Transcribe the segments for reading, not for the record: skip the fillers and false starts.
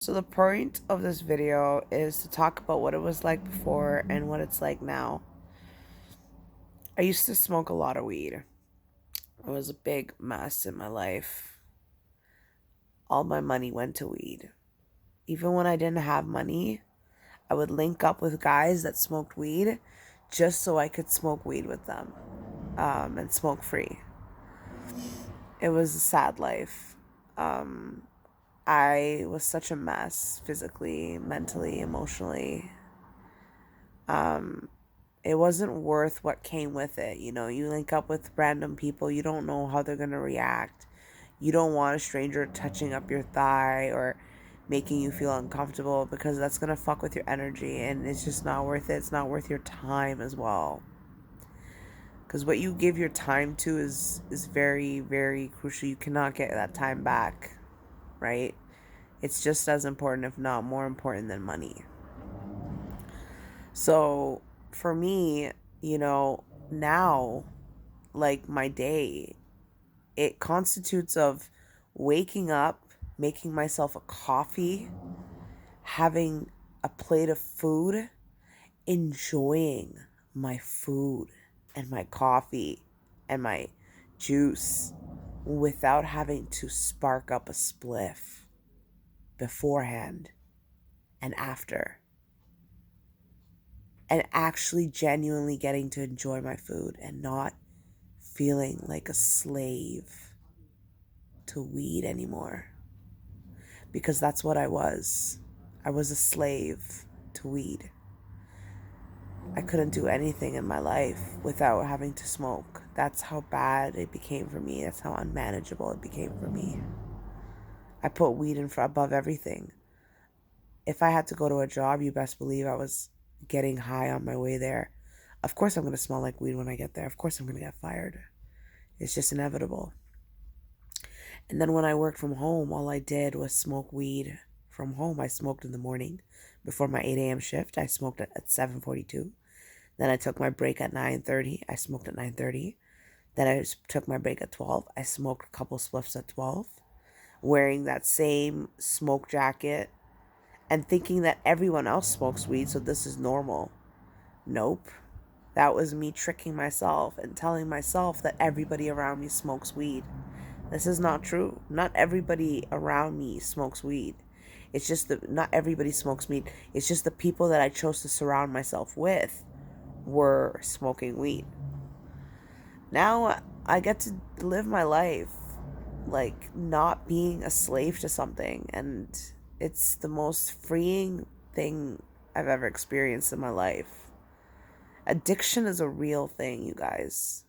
So the point of this video is to talk about what it was like before and what it's like now. I used to smoke a lot of weed. It was a big mess in my life. All my money went to weed. Even when I didn't have money, I would link up with guys that smoked weed just so I could smoke weed with them and smoke free. It was a sad life. Um, I was such a mess physically, mentally, emotionally. It wasn't worth what came with it. You link up with random people, you don't know how they're going to react. You don't want a stranger touching up your thigh or making you feel uncomfortable because that's going to fuck with your energy and it's just not worth it. It's not worth your time as well. Because what you give your time to is very, very crucial. You cannot get that time back, right? It's just as important, if not more important than money. So for me, now, like my day, it constitutes of waking up, making myself a coffee, having a plate of food, enjoying my food and my coffee and my juice without having to spark up a spliff beforehand and after, and actually genuinely getting to enjoy my food and not feeling like a slave to weed anymore, because that's what I was. I was a slave to weed. I couldn't do anything in my life without having to smoke. That's how bad it became for me. That's how unmanageable it became for me. I put weed in front above everything. If I had to go to a job, you best believe I was getting high on my way there. Of course I'm going to smell like weed when I get there. Of course I'm going to get fired. It's just inevitable. And then when I worked from home, all I did was smoke weed from home. I smoked in the morning before my 8 a.m. shift. I smoked at 7:42. Then I took my break at 9:30. I smoked at 9:30. Then I took my break at 12. I smoked a couple spliffs at 12, wearing that same smoke jacket and thinking that everyone else smokes weed, so this is normal. Nope. That was me tricking myself and telling myself that everybody around me smokes weed. This is not true. Not everybody around me smokes weed. It's just that not everybody smokes weed. It's just the people that I chose to surround myself with were smoking weed. Now I get to live my life like not being a slave to something, and it's the most freeing thing I've ever experienced in my life. Addiction is a real thing, you guys.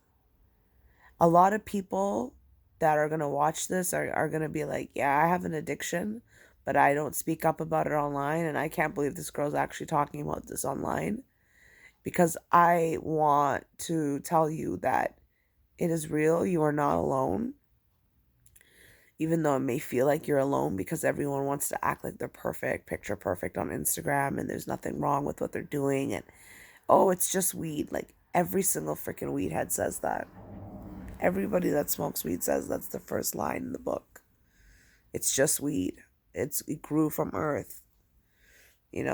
A lot of people that are going to watch this are going to be like, yeah, I have an addiction, but I don't speak up about it online. And I can't believe this girl's actually talking about this online, because I want to tell you that it is real. You are not alone. Even though it may feel like you're alone because everyone wants to act like they're perfect, picture perfect on Instagram, and there's nothing wrong with what they're doing. And oh, it's just weed. Like every single freaking weed head says that. Everybody that smokes weed says that's the first line in the book. It's just weed. It grew from earth.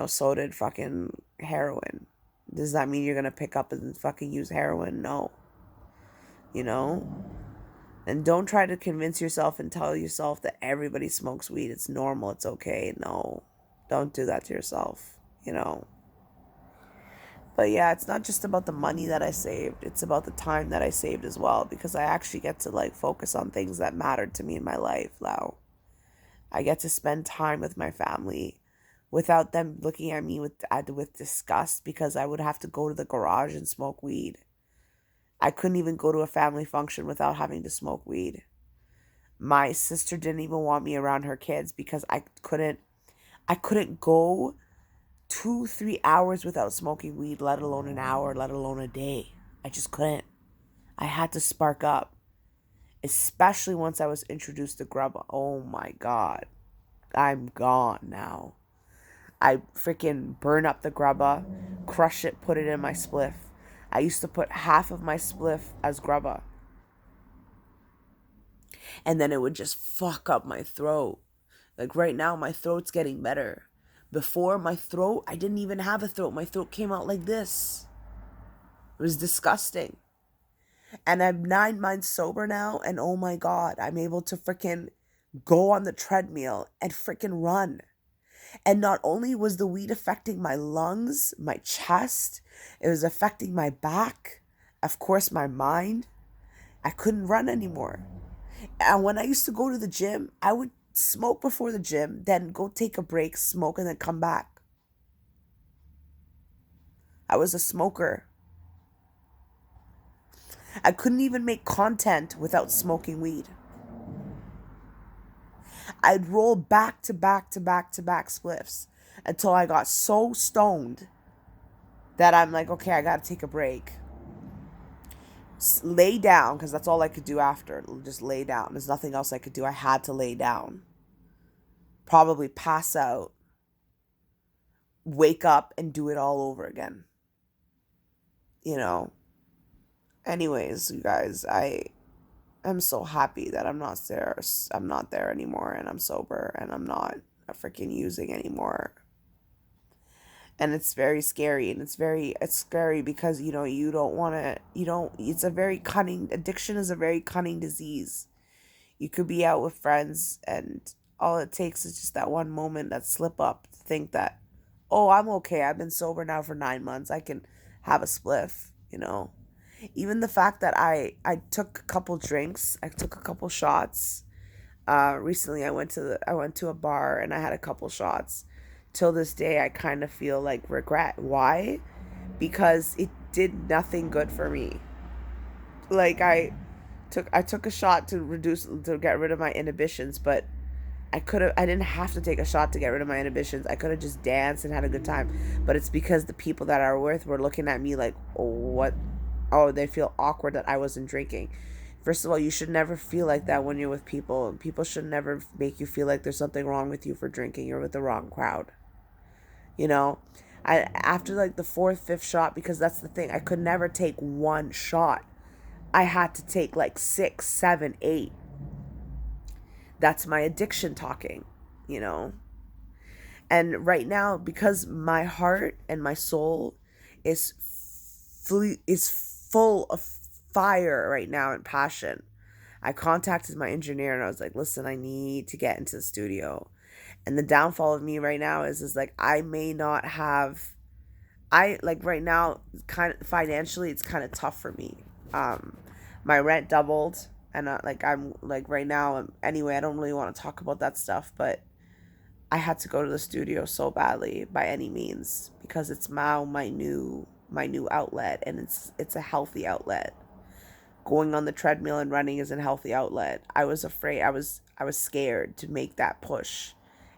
So did fucking heroin. Does that mean you're gonna pick up and fucking use heroin? No. You know? And don't try to convince yourself and tell yourself that everybody smokes weed. It's normal. It's okay. No. Don't do that to yourself. But yeah, it's not just about the money that I saved. It's about the time that I saved as well, because I actually get to like focus on things that mattered to me in my life now. I get to spend time with my family without them looking at me with disgust, because I would have to go to the garage and smoke weed. I couldn't even go to a family function without having to smoke weed. My sister didn't even want me around her kids because I couldn't go 2-3 hours without smoking weed, let alone an hour, let alone a day. I just couldn't. I had to spark up, especially once I was introduced to grub. Oh my God. I'm gone now. I freaking burn up the grubba, crush it, put it in my spliff. I used to put half of my spliff as grubba, and then it would just fuck up my throat. Like right now, my throat's getting better. Before, my throat, I didn't even have a throat. My throat came out like this. It was disgusting. And I'm 9 months sober now, and oh my God, I'm able to freaking go on the treadmill and freaking run. And not only was the weed affecting my lungs, my chest, it was affecting my back, of course, my mind. I couldn't run anymore. And when I used to go to the gym, I would smoke before the gym, then go take a break, smoke, and then come back. I was a smoker. I couldn't even make content without smoking weed. I'd roll back to back to back to back spliffs until I got so stoned that I'm like, okay, I gotta take a break. Lay down, because that's all I could do after. Just lay down. There's nothing else I could do. I had to lay down. Probably pass out. Wake up and do it all over again. You know. Anyways, you guys, I'm so happy that I'm not there. I'm not there anymore, and I'm sober, and I'm not freaking using anymore. And it's very scary, and it's scary because you don't want to, it's a very cunning, addiction is a very cunning disease. You could be out with friends, and all it takes is just that one moment, that slip up, to think that, oh, I'm okay, I've been sober now for 9 months, I can have a spliff. Even the fact that I took a couple drinks, I took a couple shots. Recently I went to a bar and I had a couple shots. Till this day, I kind of feel like regret. Why? Because it did nothing good for me. Like I took a shot to get rid of my inhibitions, but I didn't have to take a shot to get rid of my inhibitions. I could have just danced and had a good time. But it's because the people that I were with were looking at me like, oh, what? Oh, they feel awkward that I wasn't drinking. First of all, you should never feel like that when you're with people. People should never make you feel like there's something wrong with you for drinking. You're with the wrong crowd. You know, after like the fourth, fifth shot, because that's the thing, I could never take one shot. I had to take like 6, 7, 8. That's my addiction talking. And right now, because my heart and my soul is full of fire right now and passion, I contacted my engineer and I was like, listen, I need to get into the studio. And the downfall of me right now is like, I may not have, I like right now, kind of financially, it's kind of tough for me. My rent doubled, and like I'm like right now, anyway, I don't really want to talk about that stuff, but I had to go to the studio so badly by any means, because it's now my new outlet, and it's a healthy outlet. Going on the treadmill and running is a healthy outlet. I was afraid, I was scared to make that push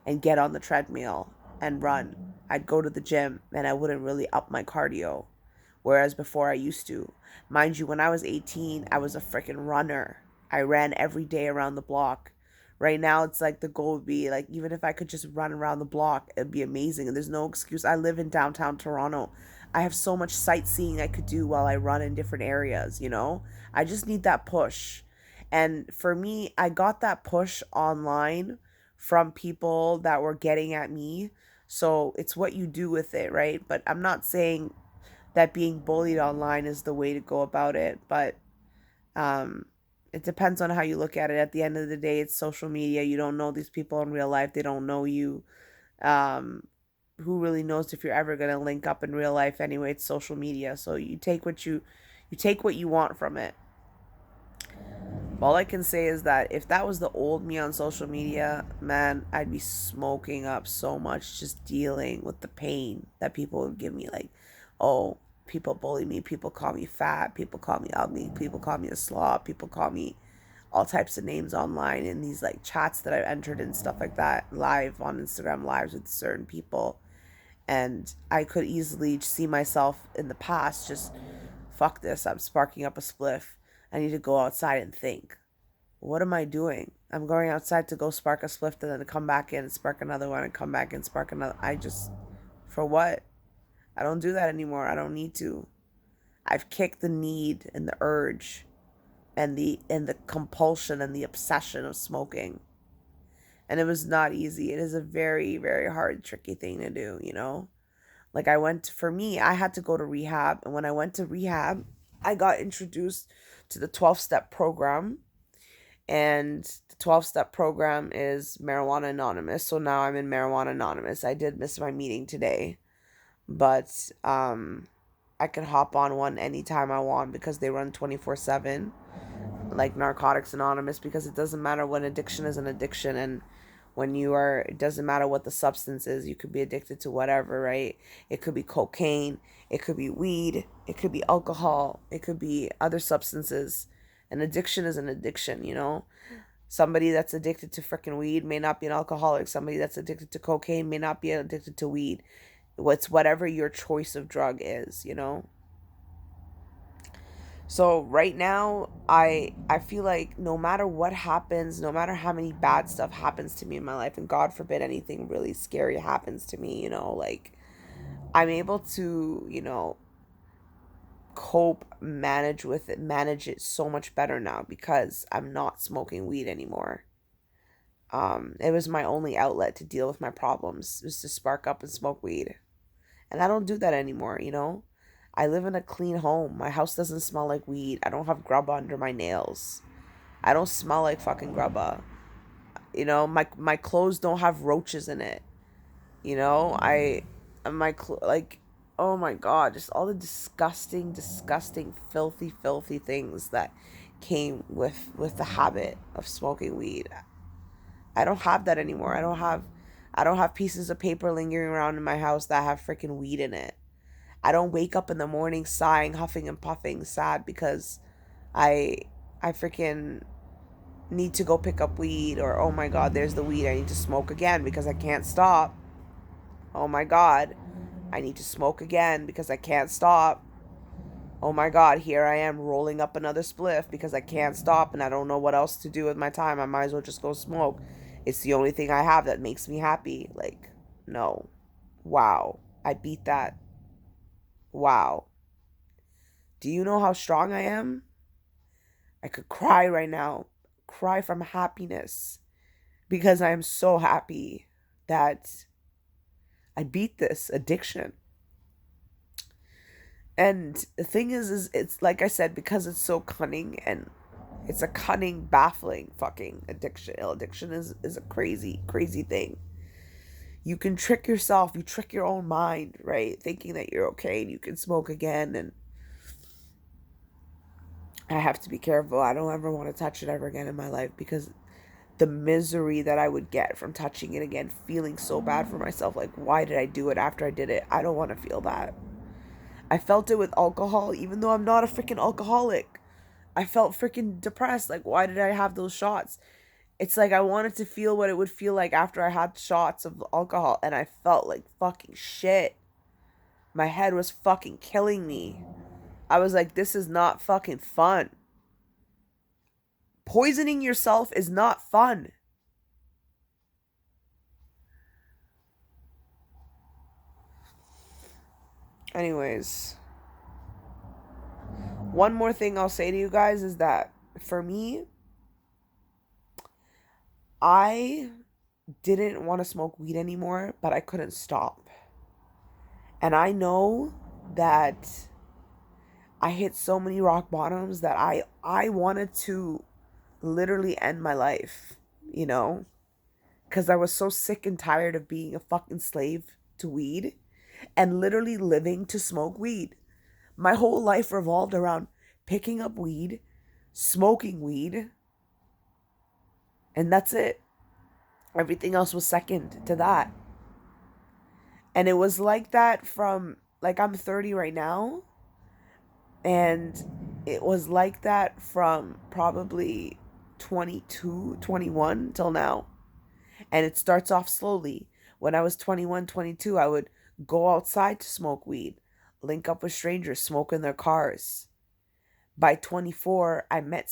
and get on the treadmill and run. I'd go to the gym and I wouldn't really up my cardio, whereas before I used to. Mind you, when I was 18, I was a freaking runner. I ran every day around the block. Right now, it's like the goal would be like, even if I could just run around the block, it'd be amazing. And there's no excuse. I live in downtown Toronto. I have so much sightseeing I could do while I run in different areas. I just need that push. And for me, I got that push online from people that were getting at me. So it's what you do with it, right? But I'm not saying that being bullied online is the way to go about it, but um, it depends on how you look at it. At the end of the day, it's social media. You don't know these people in real life. They don't know you. Um, who really knows if you're ever gonna link up in real life anyway? It's social media. So you take what you want from it. All I can say is that if that was the old me on social media, man, I'd be smoking up so much, just dealing with the pain that people would give me. Like, oh, people bully me, people call me fat, people call me ugly, people call me a slob, people call me all types of names online in these like chats that I've entered and stuff like that, live on Instagram lives with certain people. And I could easily see myself in the past just, fuck this, I'm sparking up a spliff. I need to go outside and think. What am I doing? I'm going outside to go spark a spliff and then come back in and spark another one and come back and spark another. For what? I don't do that anymore. I don't need to. I've kicked the need and the urge and the compulsion and the obsession of smoking. And it was not easy. It is a very, very hard, tricky thing to do, you know? Like for me, I had to go to rehab. And when I went to rehab, I got introduced to the 12-step program. And the 12-step program is Marijuana Anonymous. So now I'm in Marijuana Anonymous. I did miss my meeting today, but I can hop on one anytime I want because they run 24/7, like Narcotics Anonymous, because it doesn't matter when addiction is an addiction. And it doesn't matter what the substance is, you could be addicted to whatever, right? It could be cocaine, it could be weed, it could be alcohol, it could be other substances. An addiction is an addiction, you know? Somebody that's addicted to freaking weed may not be an alcoholic. Somebody that's addicted to cocaine may not be addicted to weed. It's whatever your choice of drug is, you know? So right now, I feel like no matter what happens, no matter how many bad stuff happens to me in my life, and God forbid anything really scary happens to me, you know, like I'm able to, you know, cope, manage it so much better now because I'm not smoking weed anymore. It was my only outlet to deal with my problems, was to spark up and smoke weed. And I don't do that anymore, you know? I live in a clean home. My house doesn't smell like weed. I don't have grubba under my nails. I don't smell like fucking grubba. You know, my clothes don't have roaches in it. You know, like, oh my God, just all the disgusting, disgusting, filthy, filthy things that came with the habit of smoking weed. I don't have that anymore. I don't have pieces of paper lingering around in my house that have freaking weed in it. I don't wake up in the morning sighing, huffing and puffing, sad because I I freaking need to go pick up weed, or oh my God, there's the weed. I need to smoke again because I can't stop. Oh my God, I need to smoke again because I can't stop. Oh my God, here I am rolling up another spliff because I can't stop and I don't know what else to do with my time. I might as well just go smoke. It's the only thing I have that makes me happy. Like, no. Wow. I beat that. Wow. Do you know how strong I am? I could cry right now. Cry from happiness because I am so happy that I beat this addiction. And the thing is it's like I said, because it's so cunning, and it's a cunning, baffling fucking addiction. Addiction is a crazy, crazy thing. You can trick yourself, you trick your own mind, right? Thinking that you're okay and you can smoke again. And I have to be careful. I don't ever want to touch it ever again in my life because the misery that I would get from touching it again, feeling so bad for myself. Like, why did I do it after I did it? I don't want to feel that. I felt it with alcohol, even though I'm not a freaking alcoholic. I felt freaking depressed. Like, why did I have those shots? It's like I wanted to feel what it would feel like after I had shots of alcohol, and I felt like fucking shit. My head was fucking killing me. I was like, this is not fucking fun. Poisoning yourself is not fun. Anyways, one more thing I'll say to you guys is that for me, I didn't want to smoke weed anymore, but I couldn't stop. And I know that I hit so many rock bottoms that I wanted to literally end my life, you know? Because I was so sick and tired of being a fucking slave to weed and literally living to smoke weed. My whole life revolved around picking up weed, smoking weed, and that's it. Everything else was second to that. And it was like that like, I'm 30 right now, and it was like that from probably 22, 21 till now. And it starts off slowly. When I was 21, 22, I would go outside to smoke weed, link up with strangers, smoke in their cars. By 24, I met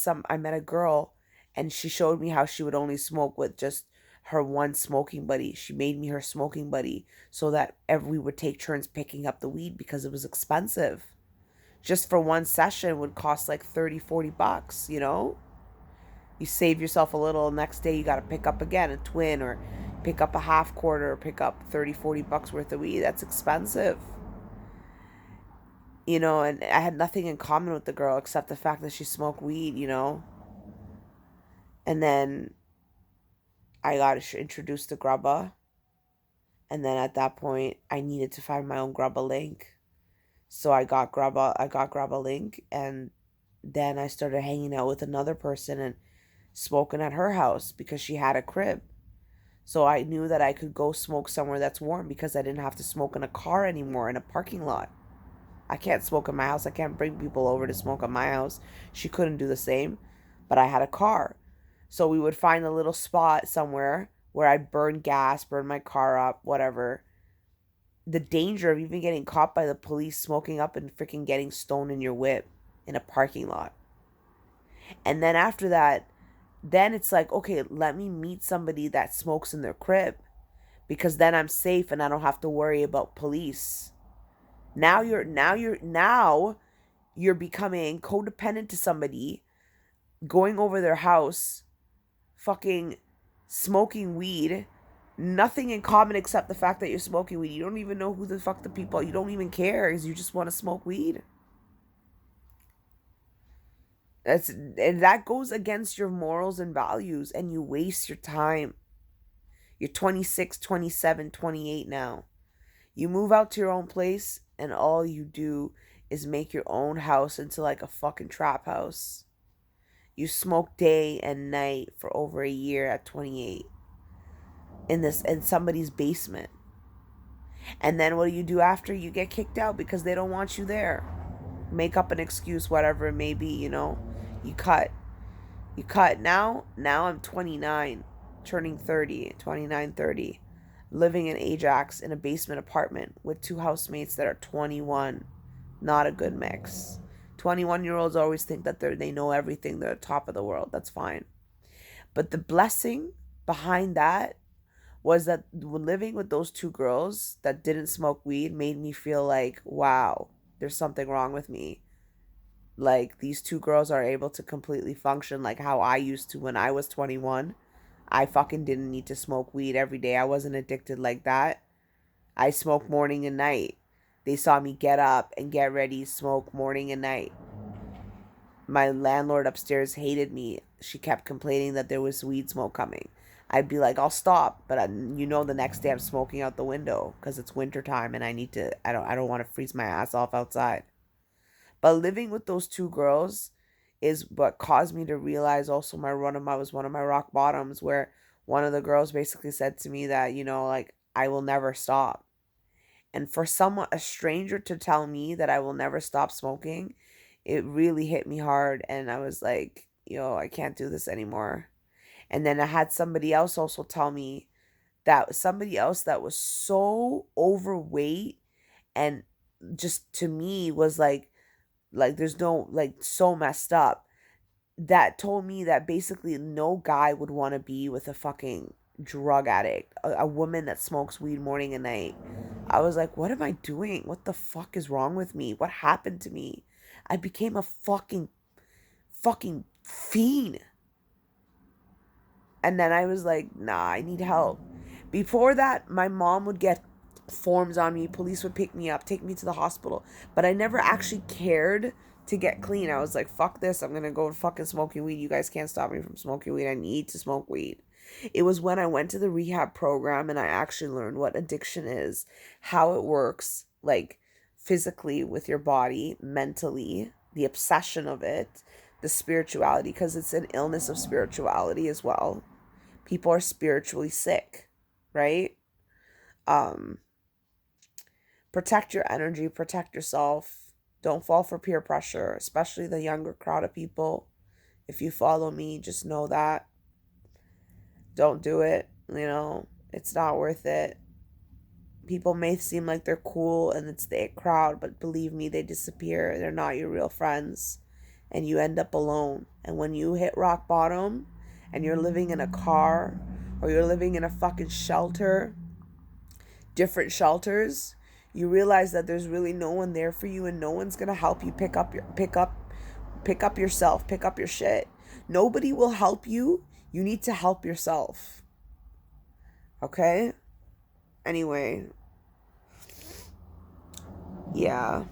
a girl, and she showed me how she would only smoke with just her one smoking buddy. She made me her smoking buddy so that we would take turns picking up the weed because it was expensive. Just for one session would cost like 30, $40, you know? You save yourself a little, next day you got to pick up again a twin, or pick up a half quarter, or pick up 30, $40 worth of weed. That's expensive. You know, and I had nothing in common with the girl except the fact that she smoked weed, you know. And then I got introduced to grubba. And then at that point, I needed to find my own grubba link. So I got grubba link, and then I started hanging out with another person and smoking at her house because she had a crib. So I knew that I could go smoke somewhere that's warm because I didn't have to smoke in a car anymore in a parking lot. I can't smoke in my house. I can't bring people over to smoke at my house. She couldn't do the same, but I had a car. So we would find a little spot somewhere where I'd burn gas, burn my car up, whatever. The danger of even getting caught by the police smoking up and freaking getting stoned in your whip in a parking lot. And then after that, then it's like, okay, let me meet somebody that smokes in their crib, because then I'm safe and I don't have to worry about police. Now you're becoming codependent to somebody, going over their house, fucking smoking weed, nothing in common except the fact that you're smoking weed. You don't even know who the fuck the people, you don't even care, because you just want to smoke weed. And that goes against your morals and values, and you waste your time. You're 26, 27, 28 now. You move out to your own place, and all you do is make your own house into like a fucking trap house. You smoke day and night for over a year at 28 in somebody's basement. And then what do you do after? You get kicked out because they don't want you there. Make up an excuse, whatever it may be, you know. You cut. Now I'm 29, turning 30, 29, 30, living in Ajax in a basement apartment with two housemates that are 21. Not a good mix. 21-year-olds always think that they know everything, they're top of the world. That's fine. But the blessing behind that was that living with those two girls that didn't smoke weed made me feel like, wow, there's something wrong with me. Like, these two girls are able to completely function like how I used to when I was 21. I fucking didn't need to smoke weed every day. I wasn't addicted like that. I smoked morning and night. They saw me get up and get ready, smoke morning and night. My landlord upstairs hated me. She kept complaining that there was weed smoke coming. I'd be like, I'll stop, but the next day I'm smoking out the window because it's winter time and I don't want to freeze my ass off outside. But living with those two girls is what caused me to realize also was one of my rock bottoms, where one of the girls basically said to me that, like, I will never stop. And for a stranger to tell me that I will never stop smoking, it really hit me hard. And I was like, I can't do this anymore. And then I had somebody else also tell me that somebody else that was so overweight and just to me was like there's no, like, so messed up, that told me that basically no guy would want to be with a fucking drug addict, a woman that smokes weed morning and night. I was like, what am I doing? What the fuck is wrong with me? What happened to me? I became a fucking fiend. And then I was like, nah, I need help. Before that, my mom would get forms on me. Police would pick me up, take me to the hospital. But I never actually cared to get clean. I was like, fuck this. I'm going to go fucking smoking weed. You guys can't stop me from smoking weed. I need to smoke weed. It was when I went to the rehab program and I actually learned what addiction is, how it works, like physically with your body, mentally, the obsession of it, the spirituality, because it's an illness of spirituality as well. People are spiritually sick, right? Protect your energy, protect yourself. Don't fall for peer pressure, especially the younger crowd of people. If you follow me, just know that. Don't do it. It's not worth it. People may seem like they're cool and it's the it crowd, but believe me, they disappear. They're not your real friends. And you end up alone. And when you hit rock bottom and you're living in a car or you're living in a fucking shelter, different shelters, you realize that there's really no one there for you and no one's going to help you pick up yourself, pick up your shit. Nobody will help you. You need to help yourself. Okay? Anyway, yeah.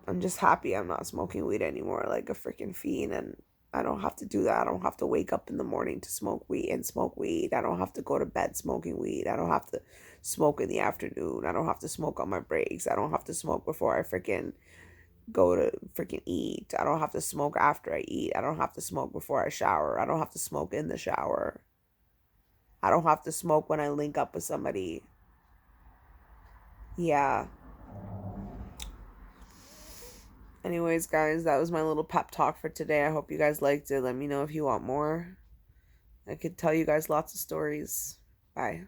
I'm just happy I'm not smoking weed anymore like a freaking fiend, and I don't have to do that. I don't have to wake up in the morning to smoke weed and smoke weed. I don't have to go to bed smoking weed. I don't have to smoke in the afternoon. I don't have to smoke on my breaks. I don't have to smoke before I freaking go to freaking eat. I don't have to smoke after I eat. I don't have to smoke before I shower. I don't have to smoke in the shower. I don't have to smoke when I link up with somebody. Yeah. Anyways, guys, that was my little pep talk for today. I hope you guys liked it. Let me know if you want more. I could tell you guys lots of stories. Bye.